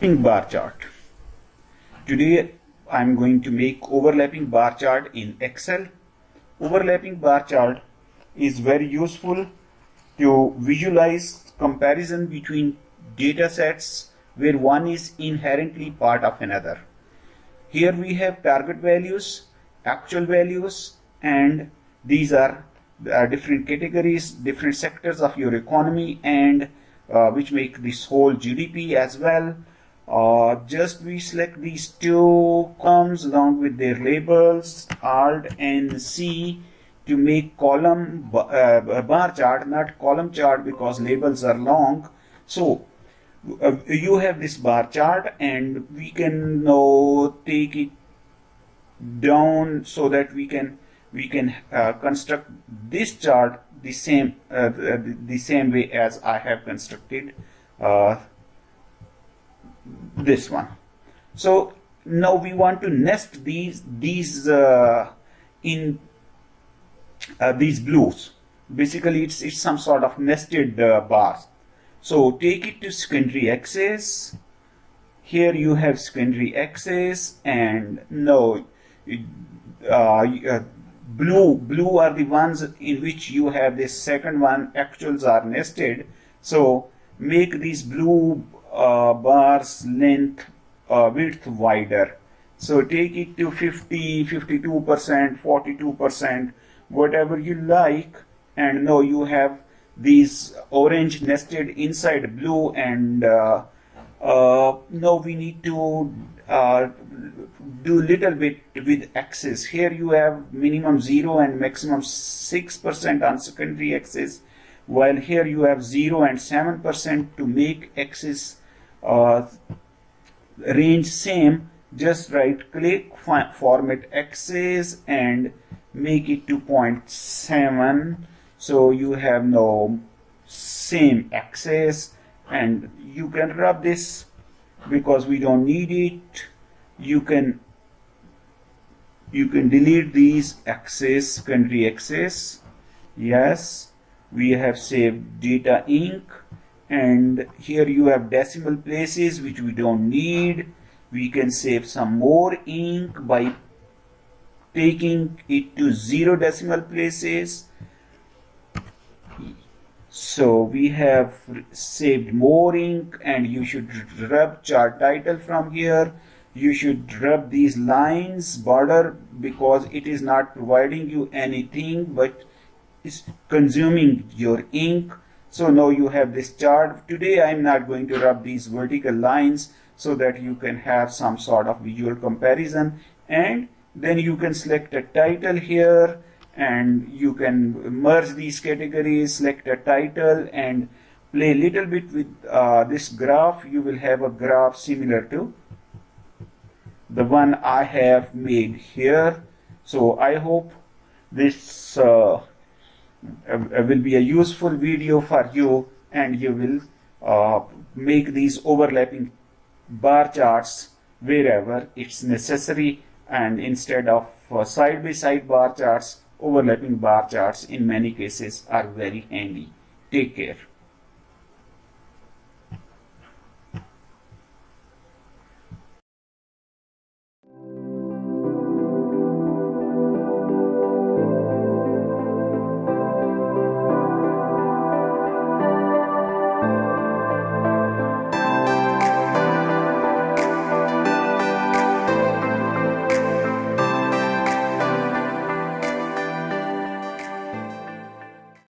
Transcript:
Bar chart. Today I'm going to make overlapping bar chart in Excel. Overlapping bar chart is very useful to visualize comparison between data sets where one is inherently part of another. Here we have target values, actual values, and these are different categories, different sectors of your economy, and which make this whole GDP as well. Just we select these two columns along with their labels, Alt and C, to make column bar chart, not column chart, because labels are long. So you have this bar chart, and we can now take it down so that we can construct this chart the same way as I have constructed this one. So now we want to nest these in these blues. Basically, it's some sort of nested bars. So take it to secondary axis. Here you have secondary axis, and now blue are the ones in which you have this second one, actuals are nested. So make these blue bars length width wider. So take it to 50, 52%, 42%, whatever you like, and now you have these orange nested inside blue, and now we need to do little bit with axis. Here you have minimum 0 and maximum 6% on secondary axis, while here you have 0 and 7% to make axis range same. Just right click, format axis, and make it to 0.7. So you have now same axis, and you can rub this because we don't need it. You can delete these axis, secondary axis. Yes, we have saved data inc, and here you have decimal places which we don't need. We can save some more ink by taking it to 0 decimal places. So we have saved more ink, and you should rub chart title from here. You should rub these lines border because it is not providing you anything but is consuming your ink. So now you have this chart. Today I am not going to rub these vertical lines so that you can have some sort of visual comparison, and then you can select a title here, and you can merge these categories, select a title, and play a little bit with this graph. You will have a graph similar to the one I have made here. So I hope this will be a useful video for you, and you will make these overlapping bar charts wherever it's necessary, and instead of side-by-side bar charts, overlapping bar charts in many cases are very handy. Take care.